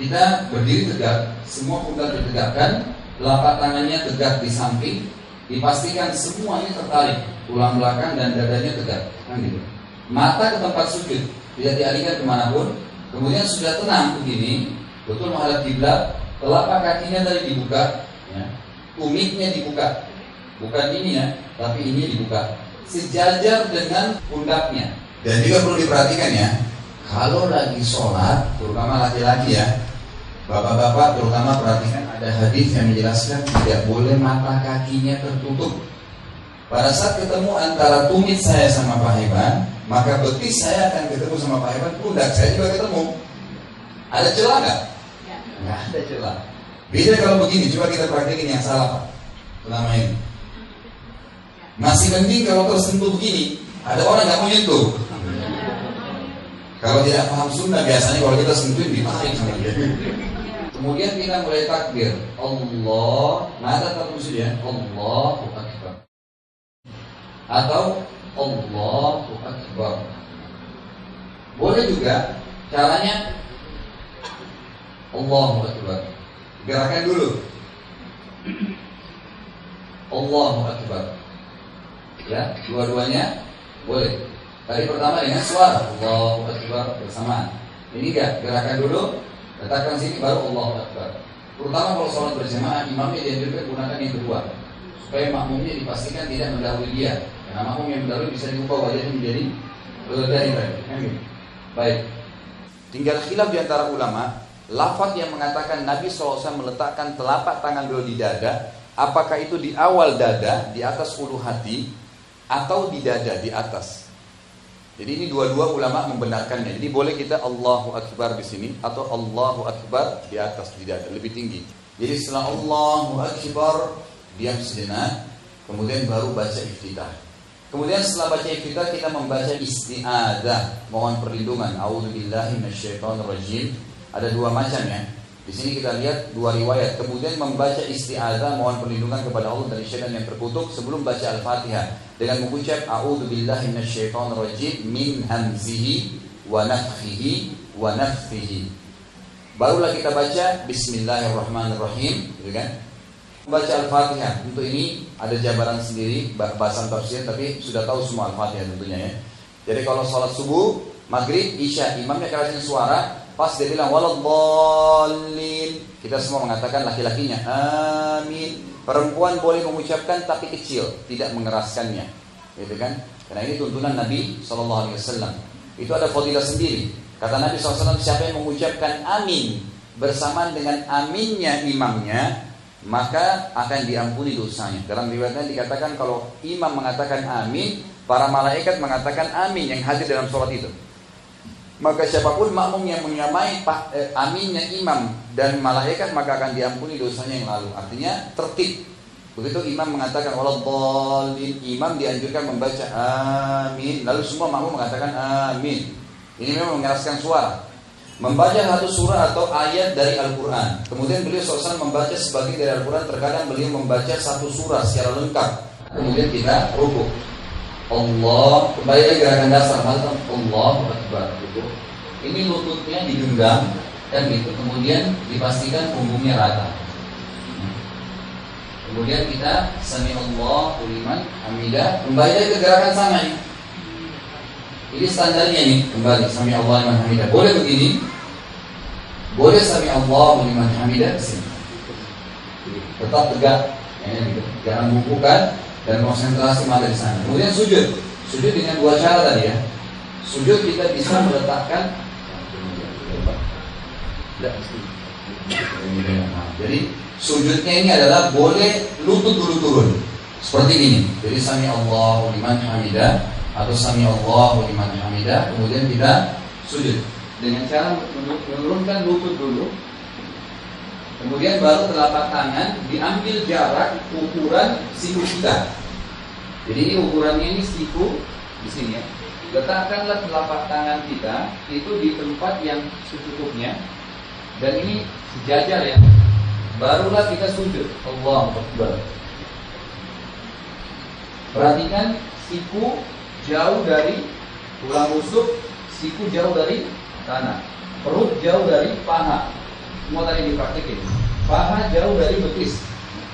Kita berdiri tegak, semua pundak ditegakkan, telapak tangannya tegak di samping, dipastikan semuanya tertarik, tulang belakang dan dadanya tegak, kan gitu. Mata ke tempat sujud, tidak dialihkan kemanapun. Kemudian sudah tenang begini, betul menghadap kiblat, telapak kakinya tadi dibuka, ya. Tumitnya dibuka, bukan ini ya, tapi ini dibuka, sejajar dengan pundaknya. Dan juga perlu diperhatikan ya, kalau lagi sholat, terutama laki-laki ya, bapak-bapak terutama perhatikan, ada hadis yang menjelaskan tidak boleh mata kakinya tertutup. Pada saat ketemu antara tumit saya sama Pak Heban, maka betis saya akan ketemu sama Pak Heban, pundak saya juga ketemu. Ada celah nggak? Nggak ada celah. Beda kalau begini, coba kita praktekin yang salah Pak. Selama ini masih mending kalau tersentuh begini, ada orang nggak mau nyentuh. Kalau tidak paham sunnah, biasanya kalau kita sentuhin ditarik sama dia. Kemudian kita mulai takbir, Allah, mata terus ya, Allahu Akbar, atau Allahu Akbar. Boleh juga caranya Allahu Akbar, gerakan dulu, Allahu Akbar, ya, dua-duanya boleh. Tadi pertama dengan suara Allahu Akbar bersamaan. Ini enggak, gerakan dulu, letakkan sini baru Allahu Akbar. Terutama kalau sholat berjamaah, imamnya dianjurkan gunakan yang kedua, supaya makmumnya dipastikan tidak mendahului dia. Karena makmum yang mendahului bisa diubah wajahnya menjadi dari tadi. Baik. Tinggal khilaf di antara ulama, lafaz yang mengatakan Nabi SAW meletakkan telapak tangan beliau di dada, apakah itu di awal dada, di atas ulu hati, atau di dada, di atas. Jadi ini dua-dua ulama membenarkannya. Jadi boleh kita Allahu Akbar di sini atau Allahu Akbar di atas, di dada, lebih tinggi. Jadi setelah Allahu Akbar diam sejenak, kemudian baru baca iftitah. Kemudian setelah baca iftitah kita membaca isti'adzah, mohon perlindungan. A'udzubillahi minasyaitonirrajim. Ada dua macam ya. Di sini kita lihat dua riwayat. Kemudian membaca isti'adzah, mohon perlindungan kepada Allah dari syaitan yang terkutuk sebelum baca Al-Fatihah dengan mengucap a'udzubillahi minasyaitonirrajim min hamzihi wa nafthihi wa nafthihi. Barulah kita baca bismillahirrahmanirrahim, gitu kan? Membaca Al-Fatihah. Untuk ini ada jabaran sendiri bahasan tafsir, tapi sudah tahu semua Al-Fatihah tentunya ya. Jadi kalau sholat subuh, maghrib, isya, imamnya kerasin suara. Pas dia bilang waladhdallin, kita semua mengatakan laki-lakinya amin. Perempuan boleh mengucapkan tapi kecil, tidak mengeraskannya, gitu kan? Karena ini tuntunan Nabi SAW. Itu ada fadilah sendiri. Kata Nabi SAW, siapa yang mengucapkan amin bersamaan dengan aminnya imamnya, maka akan diampuni dosanya. Dalam riwayatnya dikatakan kalau imam mengatakan amin, para malaikat mengatakan amin yang hadir dalam sholat itu. Maka siapapun makmum yang menyamai aminnya imam dan malaikat, maka akan diampuni dosanya yang lalu. Artinya tertib. Begitu imam mengatakan waladhdallin, imam dianjurkan membaca amin, lalu semua makmum mengatakan amin. Ini memang mengeraskan suara. Membaca satu surah atau ayat dari Al-Quran. Kemudian beliau SAW membaca sebagian dari Al-Quran. Terkadang beliau membaca satu surah secara lengkap. Kemudian kita rukuk. Allah, kembali lagi gerakan dasar, Allahu Akbar gitu. Ini lututnya digenggam dan gitu. Kemudian dipastikan punggungnya rata. Kemudian kita sami Allahu liman hamidah. Kembali lagi ke gerakan sama nih. Ini standarnya nih, kembali sami Allahu liman hamidah. Boleh begini, boleh sami Allahu liman hamidah kesini. Tetap tegak, ya, gitu. Jangan bukukan dan konsentrasi mata di sana. Kemudian sujud dengan dua cara tadi ya. Sujud kita bisa meletakkan. Jadi sujudnya ini adalah boleh lutut dulu turun seperti ini. Jadi sami Allahu liman hamidah atau sami Allahu liman hamidah. Kemudian kita sujud dengan cara menurunkan lutut dulu. Kemudian baru telapak tangan diambil jarak ukuran siku kita. Jadi ini ukurannya ini siku di sini ya. Letakkanlah telapak tangan kita itu di tempat yang secukupnya dan ini sejajar ya. Barulah kita sujud. Allahu Akbar. Perhatikan siku jauh dari tulang rusuk, siku jauh dari tanah, perut jauh dari paha. semua tadi dipraktekin. Paha jauh dari betis.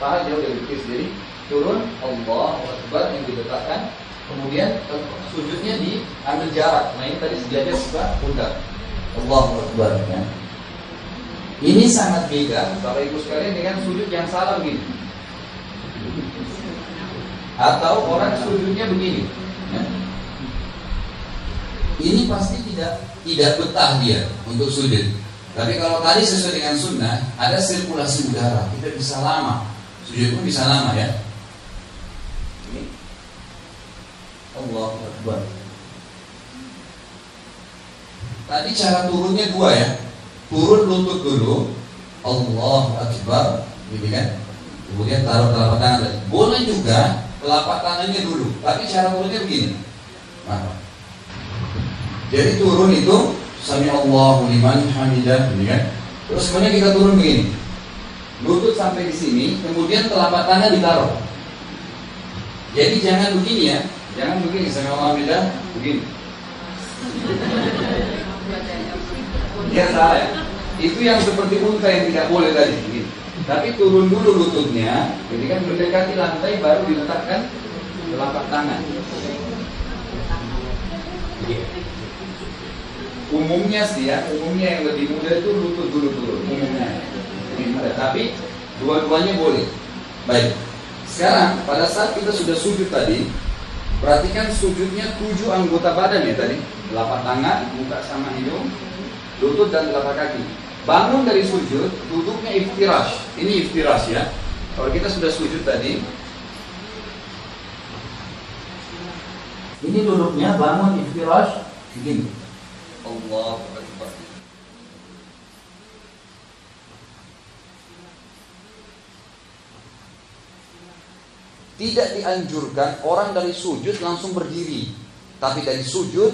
Paha jauh dari betis. Jadi turun Allahu Akbar yang diletakkan. Kemudian sujudnya diambil jarak. Nah ini tadi sejajar sebelah pundak. Allahu Akbar ya. Ini sangat beda Bapak Ibu sekalian dengan sujud yang salah begini. Atau orang sujudnya begini ya. Ini pasti tidak betah dia untuk sujud. Tapi kalau tadi sesuai dengan sunnah, ada sirkulasi udara, kita bisa lama. Sujud pun bisa lama ya. Ini Allahu Akbar. Tadi cara turunnya dua ya. Turun lutut dulu, Allahu Akbar, gitu kan? Kemudian taruh telapak tangan. Boleh juga telapak tangannya dulu, tapi cara turunnya begini. Nah, jadi turun itu Sami Allahu liman hamidah, gitu kan? Terus kemudian kita turun begini. Lutut sampai di sini, kemudian telapak tangan ditaruh. Jadi jangan begini ya, jangan begini Sami Allahu hamidah, begini. Dia salah ya. Itu yang seperti unta yang tidak boleh tadi gitu. Tapi turun dulu lututnya, jadi kan mendekati lantai baru diletakkan telapak tangan. Umumnya sih ya, umumnya yang lebih mudah itu lutut dulu turun. Umumnya lebih mudah, tapi dua-duanya boleh. Baik. Sekarang pada saat kita sudah sujud tadi, perhatikan sujudnya 7 anggota badan ya tadi. Telapak tangan, muka sama hidung, lutut dan telapak kaki. Bangun dari sujud, duduknya iftirash. Ini iftirash ya. Kalau kita sudah sujud tadi, ini duduknya bangun iftirash begini. Allahu Akbar. Tidak dianjurkan orang dari sujud langsung berdiri, tapi dari sujud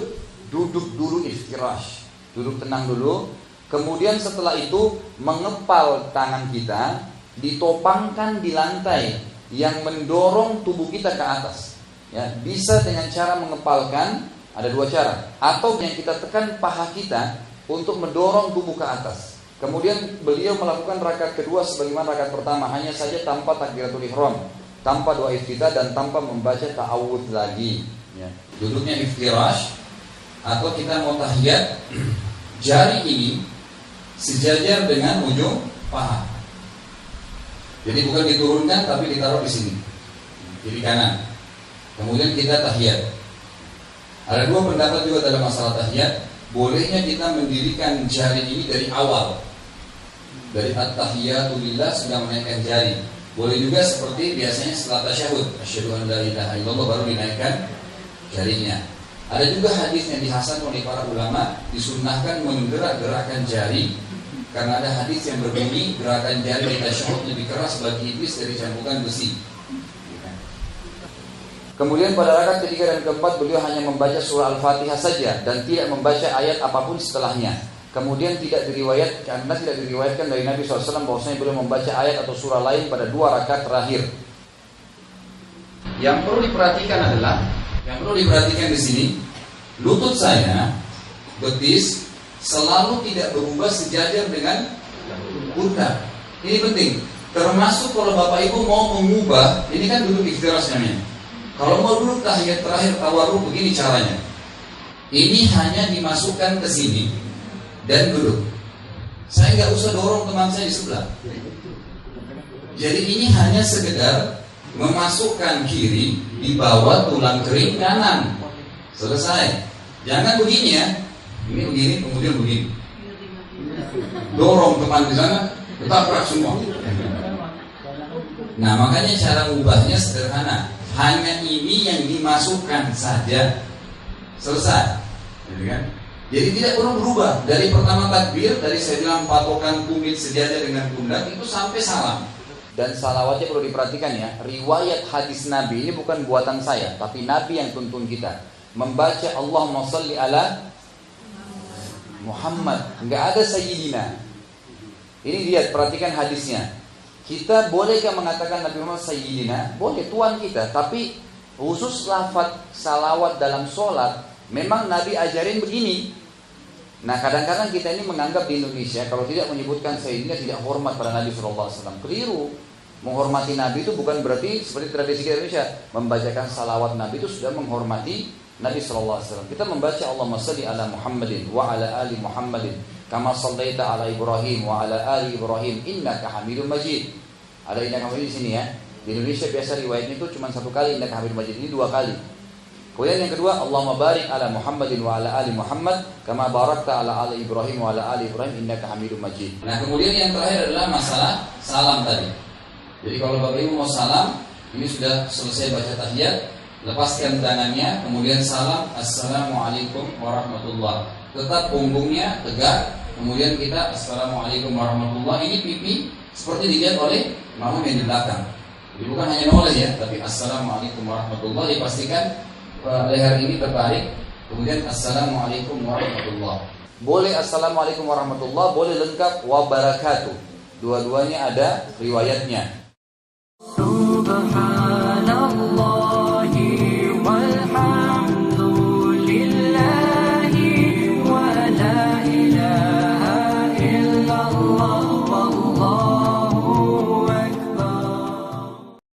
duduk dulu iftirash. Duduk tenang dulu. Kemudian setelah itu mengepal tangan kita, ditopangkan di lantai yang mendorong tubuh kita ke atas. Ya, bisa dengan cara mengepalkan, ada dua cara. Atau yang kita tekan paha kita untuk mendorong tubuh ke atas. Kemudian beliau melakukan rakaat kedua sebagaimana rakaat pertama, hanya saja tanpa takbiratul ihram, tanpa doa iftitah dan tanpa membaca ta'awudz lagi. Ya. Duduknya iftirash, atau kita mau tahiyat, jari ini sejajar dengan ujung paha. Jadi bukan diturunkan tapi ditaruh di sini, kiri kanan. Kemudian kita tahiyat. Ada dua pendapat juga dalam masalah tahiyat. Bolehnya kita mendirikan jari ini dari awal, dari at-tahiyatu lillah sudah menaikkan jari. Boleh juga seperti biasanya setelah tasyahud, asyhadu an la ilaha illallah, baru dinaikkan jarinya. Ada juga hadis yang dihasankan oleh para ulama, disunnahkan menggerak-gerakkan jari, karena ada hadis yang berbunyi gerakan jari di tasyahud lebih keras bagi iblis dari cambukan besi. Kemudian pada rakaat ketiga dan keempat beliau hanya membaca surah Al-Fatihah saja dan tidak membaca ayat apapun setelahnya. Kemudian tidak diriwayatkan dari Nabi SAW bahwasanya beliau membaca ayat atau surah lain pada 2 rakaat terakhir. Yang perlu diperhatikan di sini, lutut saya, betis selalu tidak berubah sejajar dengan pundak. Ini penting. Termasuk kalau Bapak Ibu mau mengubah, ini kan duduk iftirash namanya. Kalau mau duduk tahiyat terakhir tawarruk, begini caranya. Ini hanya dimasukkan ke sini dan duduk. Saya nggak usah dorong teman saya di sebelah. Jadi ini hanya sekedar memasukkan kiri di bawah tulang kering kanan. Selesai. Jangan begini ya. Ini begini, kemudian begini. Dorong teman di sana, ketabrak semua. Nah, makanya cara mengubahnya sederhana. Hanya ini yang dimasukkan saja. Selesai. Jadi kan? Jadi tidak perlu berubah. Dari pertama takbir, dari saya bilang patokan tumit sejajar dengan pundak itu sampai salam. Dan salawatnya perlu diperhatikan ya. Riwayat hadis Nabi ini bukan buatan saya, tapi Nabi yang tuntun kita. Membaca Allahumma shalli ala Muhammad, enggak ada sayyidina. Ini lihat, perhatikan hadisnya. Kita bolehkah mengatakan Nabi Muhammad sayyidina? Boleh, Tuhan kita. Tapi khusus lafaz salawat dalam sholat, memang Nabi ajarin begini. Nah kadang-kadang kita ini menganggap di Indonesia kalau tidak menyebutkan Sayyidina tidak hormat pada Nabi SAW. Keliru. Menghormati Nabi itu bukan berarti seperti tradisi kita Indonesia membacakan salawat Nabi itu sudah menghormati Nabi SAW. Kita membaca Allahumma salli ala Muhammadin wa ala ali Muhammadin kama sallaita ala Ibrahim wa ala ali Ibrahim innaka Hamidum Majid. Ada innaka Hamidum di sini ya. Di Indonesia biasa riwayatnya itu cuma satu kali innaka Hamidum Majid, ini dua kali. Kemudian yang kedua, Allahumma barik ala Muhammadin wa ala ali Muhammad kama barakta ala ali Ibrahim wa ala ali Ibrahim innaka Hamidum Majid. Nah, kemudian yang terakhir adalah masalah salam tadi. Jadi kalau Bapak Ibu mau salam, ini sudah selesai baca tahiyat, lepaskan tangannya, kemudian salam, assalamualaikum warahmatullah. Tetap punggungnya tegak, kemudian kita assalamualaikum warahmatullah. Ini pipi seperti dilihat oleh makmum yang di belakang. Jadi bukan hanya noleh ya, tapi assalamualaikum warahmatullah. Dipastikan leher ini terbalik, kemudian assalamualaikum warahmatullah. Boleh assalamualaikum warahmatullah, boleh lengkap wabarakatuh. Dua-duanya ada riwayatnya. Subhan